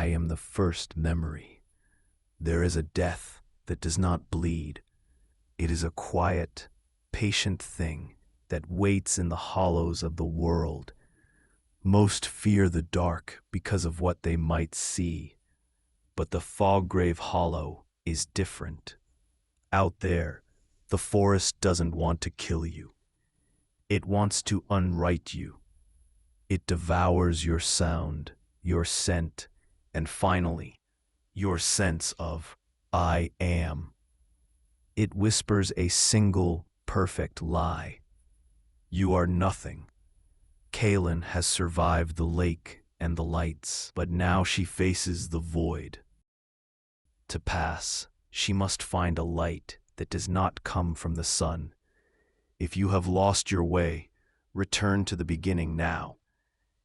I am the first memory. There is a death that does not bleed. It is a quiet, patient thing that waits in the hollows of the world. Most fear the dark because of what they might see. But the Foggrave Hollow is different. Out there, the forest doesn't want to kill you. It wants to unwrite you. It devours your sound, your scent, and finally, your sense of I am. It whispers a single, perfect lie. You are nothing. Kaelin has survived the lake and the lights, but now she faces the void. To pass, she must find a light that does not come from the sun. If you have lost your way, return to the beginning now.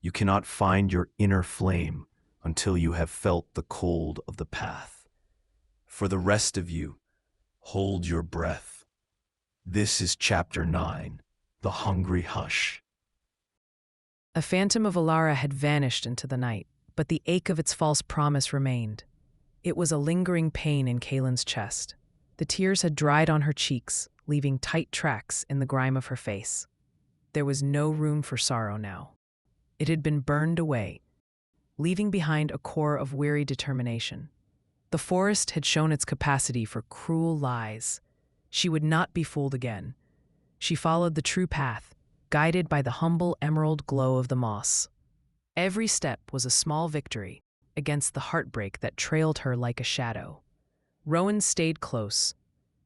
You cannot find your inner flame until you have felt the cold of the path. For the rest of you, hold your breath. This is Chapter 9, The Hungry Hush. A phantom of Alara had vanished into the night, but the ache of its false promise remained. It was a lingering pain in Kaelin's chest. The tears had dried on her cheeks, leaving tight tracks in the grime of her face. There was no room for sorrow now. It had been burned away, leaving behind a core of weary determination. The forest had shown its capacity for cruel lies. She would not be fooled again. She followed the true path, guided by the humble emerald glow of the moss. Every step was a small victory against the heartbreak that trailed her like a shadow. Rowan stayed close.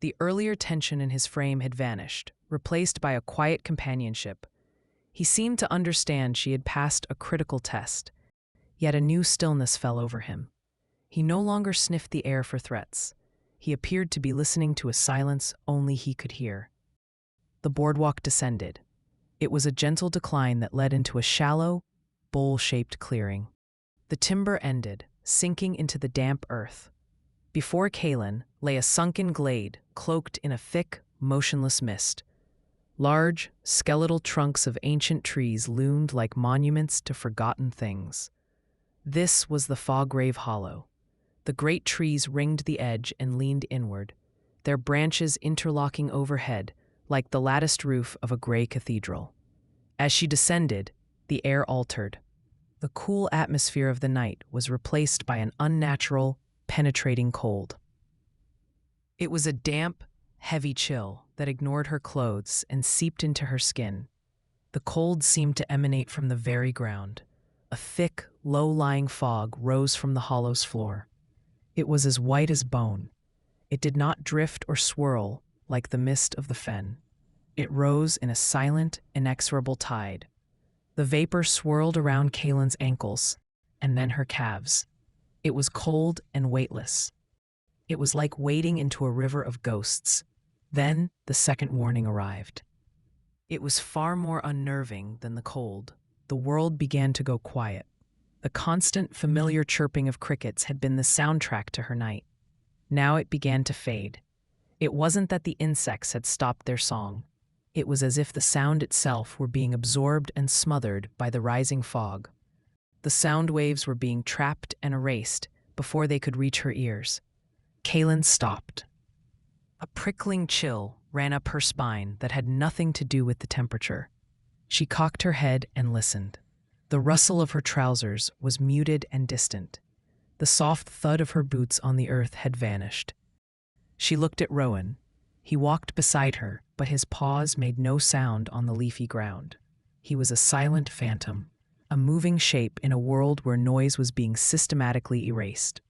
The earlier tension in his frame had vanished, replaced by a quiet companionship. He seemed to understand she had passed a critical test, yet a new stillness fell over him. He no longer sniffed the air for threats. He appeared to be listening to a silence only he could hear. The boardwalk descended. It was a gentle decline that led into a shallow, bowl-shaped clearing. The timber ended, sinking into the damp earth. Before Kaelin lay a sunken glade, cloaked in a thick, motionless mist. Large, skeletal trunks of ancient trees loomed like monuments to forgotten things. This was the Foggrave Hollow. The great trees ringed the edge and leaned inward, their branches interlocking overhead like the latticed roof of a gray cathedral. As she descended, the air altered. The cool atmosphere of the night was replaced by an unnatural, penetrating cold. It was a damp, heavy chill that ignored her clothes and seeped into her skin. The cold seemed to emanate from the very ground. A thick, low-lying fog rose from the hollow's floor. It was as white as bone. It did not drift or swirl like the mist of the fen. It rose in a silent, inexorable tide. The vapor swirled around Kaelin's ankles, and then her calves. It was cold and weightless. It was like wading into a river of ghosts. Then the second warning arrived. It was far more unnerving than the cold. The world began to go quiet. The constant, familiar chirping of crickets had been the soundtrack to her night. Now it began to fade. It wasn't that the insects had stopped their song. It was as if the sound itself were being absorbed and smothered by the rising fog. The sound waves were being trapped and erased before they could reach her ears. Kaelin stopped. A prickling chill ran up her spine that had nothing to do with the temperature. She cocked her head and listened. The rustle of her trousers was muted and distant. The soft thud of her boots on the earth had vanished. She looked at Rowan. He walked beside her, but his paws made no sound on the leafy ground. He was a silent phantom, a moving shape in a world where noise was being systematically erased.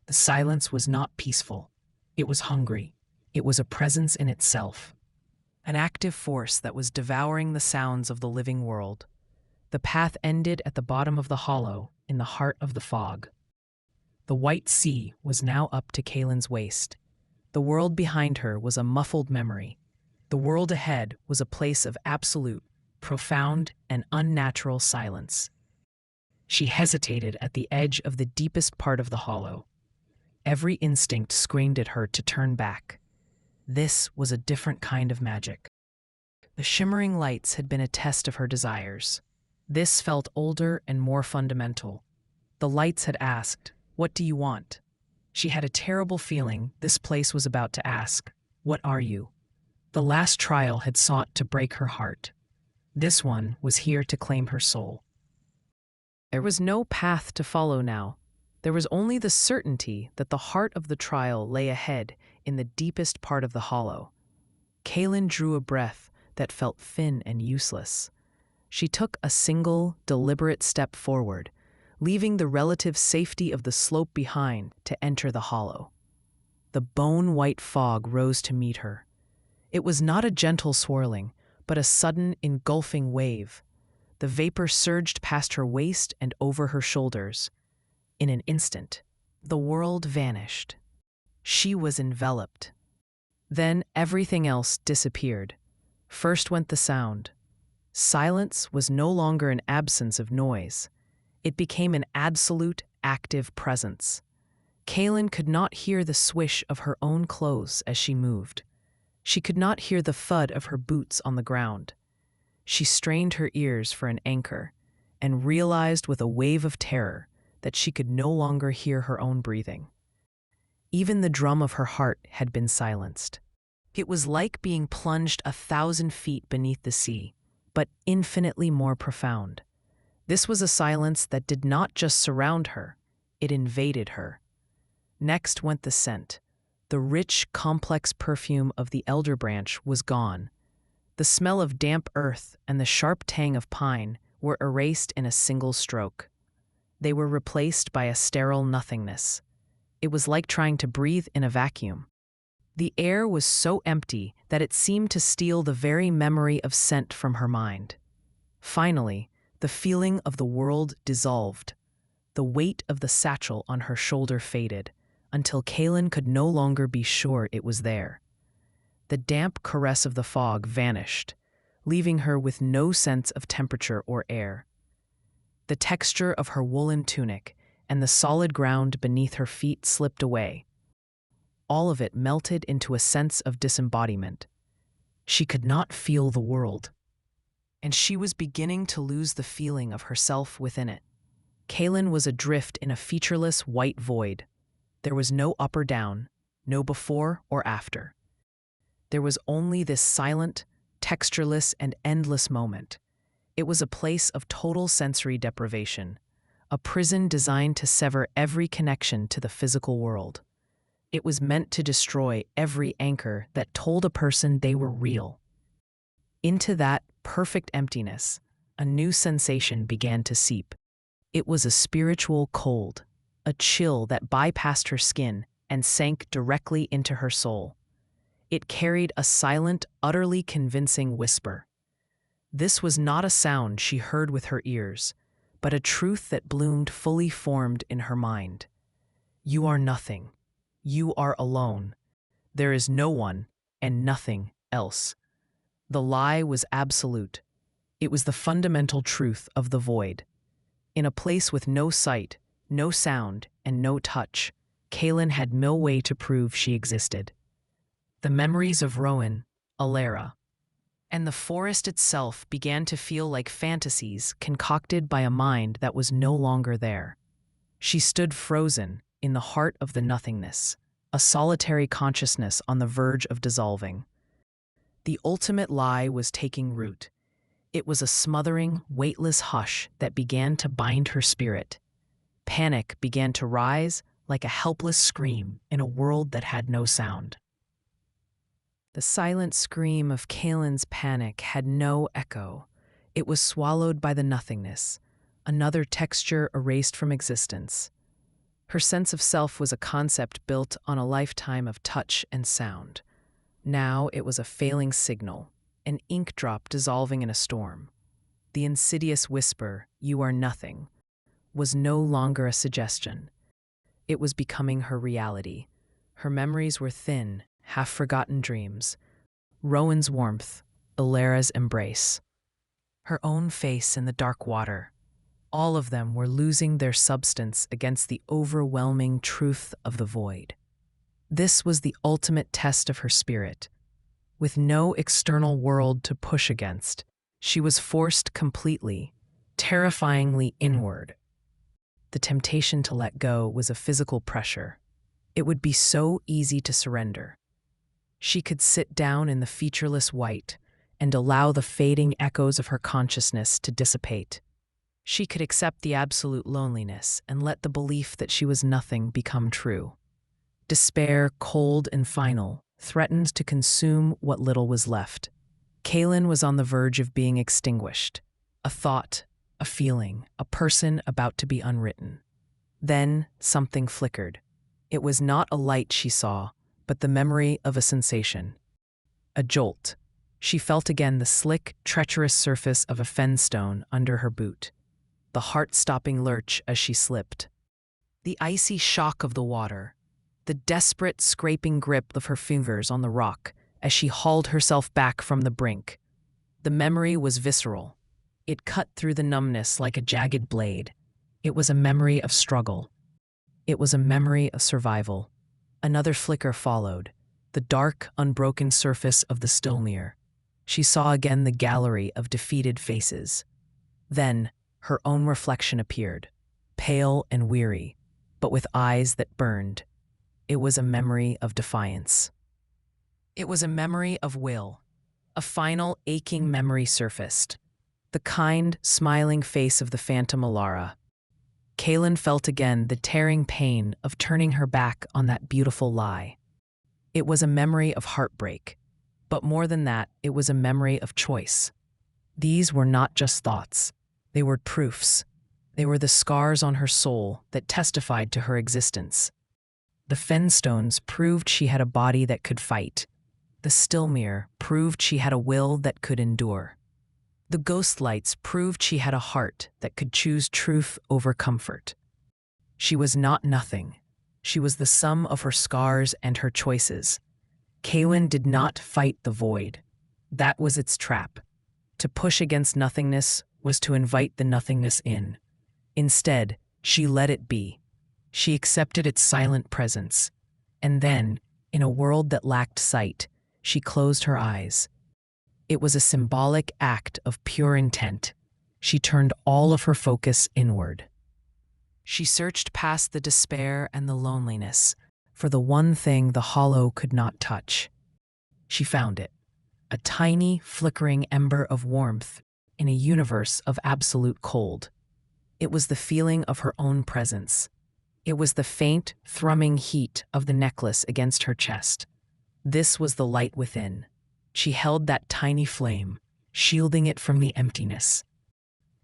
The silence was not peaceful. It was hungry. It was a presence in itself, an active force that was devouring the sounds of the living world. The path ended at the bottom of the hollow, in the heart of the fog. The white sea was now up to Kaelin's waist. The world behind her was a muffled memory. The world ahead was a place of absolute, profound, and unnatural silence. She hesitated at the edge of the deepest part of the hollow. Every instinct screamed at her to turn back. This was a different kind of magic. The shimmering lights had been a test of her desires. This felt older and more fundamental. The lights had asked, What do you want? She had a terrible feeling this place was about to ask, "What are you?" The last trial had sought to break her heart. This one was here to claim her soul. There was no path to follow now. There was only the certainty that the heart of the trial lay ahead in the deepest part of the hollow. Kaelin drew a breath that felt thin and useless. She took a single, deliberate step forward, leaving the relative safety of the slope behind to enter the hollow. The bone-white fog rose to meet her. It was not a gentle swirling, but a sudden, engulfing wave. The vapor surged past her waist and over her shoulders. In an instant, the world vanished. She was enveloped. Then everything else disappeared. First went the sound. Silence was no longer an absence of noise. It became an absolute, active presence. Kaelin could not hear the swish of her own clothes as she moved. She could not hear the thud of her boots on the ground. She strained her ears for an anchor and realized with a wave of terror that she could no longer hear her own breathing. Even the drum of her heart had been silenced. It was like being plunged 1,000 feet beneath the sea, but infinitely more profound. This was a silence that did not just surround her, it invaded her. Next went the scent. The rich, complex perfume of the Elderbranch was gone. The smell of damp earth and the sharp tang of pine were erased in a single stroke. They were replaced by a sterile nothingness. It was like trying to breathe in a vacuum. The air was so empty that it seemed to steal the very memory of scent from her mind. Finally, the feeling of the world dissolved. The weight of the satchel on her shoulder faded, until Kaelin could no longer be sure it was there. The damp caress of the fog vanished, leaving her with no sense of temperature or air. The texture of her woolen tunic and the solid ground beneath her feet slipped away. All of it melted into a sense of disembodiment. She could not feel the world, and she was beginning to lose the feeling of herself within it. Kaelin was adrift in a featureless white void. There was no up or down, no before or after. There was only this silent, textureless, and endless moment. It was a place of total sensory deprivation, a prison designed to sever every connection to the physical world. It was meant to destroy every anchor that told a person they were real. Into that perfect emptiness, a new sensation began to seep. It was a spiritual cold, a chill that bypassed her skin and sank directly into her soul. It carried a silent, utterly convincing whisper. This was not a sound she heard with her ears, but a truth that bloomed fully formed in her mind. You are nothing. You are alone. There is no one and nothing else. The lie was absolute. It was the fundamental truth of the void. In a place with no sight, no sound, and no touch, Kaelin had no way to prove she existed. The memories of Rowan, Alara, and the forest itself began to feel like fantasies concocted by a mind that was no longer there. She stood frozen in the heart of the nothingness, a solitary consciousness on the verge of dissolving. The ultimate lie was taking root. It was a smothering, weightless hush that began to bind her spirit. Panic began to rise like a helpless scream in a world that had no sound. The silent scream of Kaelin's panic had no echo. It was swallowed by the nothingness, another texture erased from existence. Her sense of self was a concept built on a lifetime of touch and sound. Now it was a failing signal, an ink drop dissolving in a storm. The insidious whisper, "You are nothing," was no longer a suggestion. It was becoming her reality. Her memories were thin, half-forgotten dreams. Rowan's warmth, Alara's embrace, her own face in the dark water. All of them were losing their substance against the overwhelming truth of the void. This was the ultimate test of her spirit. With no external world to push against, she was forced completely, terrifyingly inward. the temptation to let go was a physical pressure. It would be so easy to surrender. She could sit down in the featureless white and allow the fading echoes of her consciousness to dissipate. She could accept the absolute loneliness and let the belief that she was nothing become true. Despair, cold and final, threatened to consume what little was left. Kaelin was on the verge of being extinguished. A thought, a feeling, a person about to be unwritten. Then something flickered. It was not a light she saw, but the memory of a sensation. A jolt. She felt again the slick, treacherous surface of a fenstone under her boot. The heart-stopping lurch as she slipped. The icy shock of the water. The desperate, scraping grip of her fingers on the rock as she hauled herself back from the brink. The memory was visceral. It cut through the numbness like a jagged blade. It was a memory of struggle. It was a memory of survival. Another flicker followed, the dark, unbroken surface of the Stillmere. She saw again the gallery of defeated faces. Then, her own reflection appeared, pale and weary, but with eyes that burned. It was a memory of defiance. It was a memory of will. A final, aching memory surfaced. The kind, smiling face of the phantom Alara. Kaelin felt again the tearing pain of turning her back on that beautiful lie. It was a memory of heartbreak, but more than that, it was a memory of choice. These were not just thoughts. They were proofs. They were the scars on her soul that testified to her existence. The Fenstones proved she had a body that could fight. The Stillmere proved she had a will that could endure. The ghost lights proved she had a heart that could choose truth over comfort. She was not nothing. She was the sum of her scars and her choices. Kaelin did not fight the void. That was its trap. To push against nothingness was to invite the nothingness in. Instead, she let it be. She accepted its silent presence. And then, in a world that lacked sight, she closed her eyes. It was a symbolic act of pure intent. She turned all of her focus inward. She searched past the despair and the loneliness for the one thing the hollow could not touch. She found it, a tiny, flickering ember of warmth in a universe of absolute cold. It was the feeling of her own presence. It was the faint, thrumming heat of the necklace against her chest. This was the light within. She held that tiny flame, shielding it from the emptiness.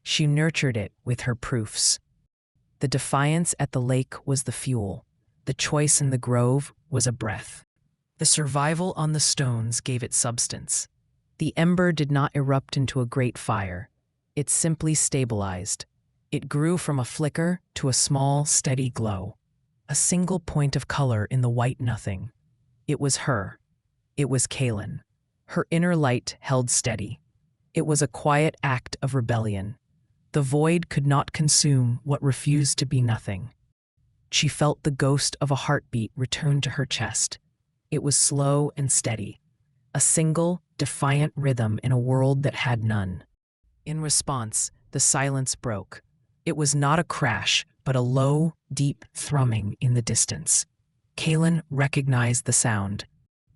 She nurtured it with her proofs. The defiance at the lake was the fuel. The choice in the grove was a breath. The survival on the stones gave it substance. The ember did not erupt into a great fire. It simply stabilized. It grew from a flicker to a small, steady glow. A single point of color in the white nothing. It was her. It was Kaelin. Her inner light held steady. It was a quiet act of rebellion. The void could not consume what refused to be nothing. She felt the ghost of a heartbeat return to her chest. It was slow and steady, a single, defiant rhythm in a world that had none. In response, the silence broke. It was not a crash, but a low, deep thrumming in the distance. Kaelin recognized the sound.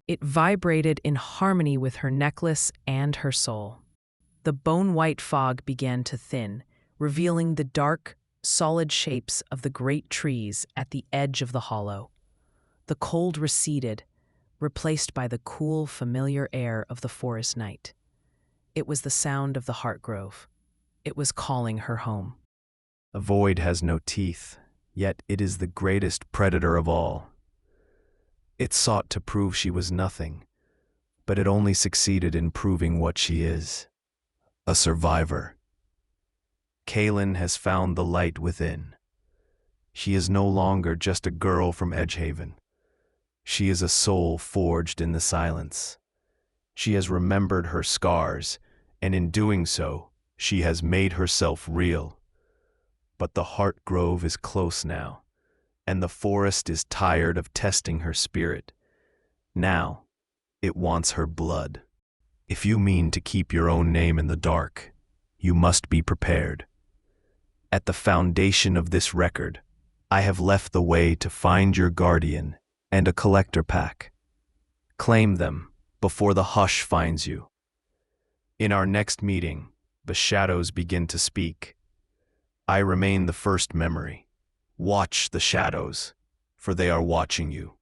It vibrated in harmony with her necklace and her soul. The bone-white fog began to thin, revealing the dark, solid shapes of the great trees at the edge of the hollow. The cold receded, replaced by the cool, familiar air of the forest night. It was the sound of the Heartgrove. It was calling her home. The void has no teeth, yet it is the greatest predator of all. It sought to prove she was nothing, but it only succeeded in proving what she is, a survivor. Kaelin has found the light within. She is no longer just a girl from Edgehaven. She is a soul forged in the silence. She has remembered her scars, and in doing so, she has made herself real. But the Heartgrove is close now, and the forest is tired of testing her spirit. Now, it wants her blood. If you mean to keep your own name in the dark, you must be prepared. At the foundation of this record, I have left the way to find your guardian and a collector pack. Claim them before the hush finds you. In our next meeting, the shadows begin to speak. I remain the first memory. Watch the shadows, for they are watching you.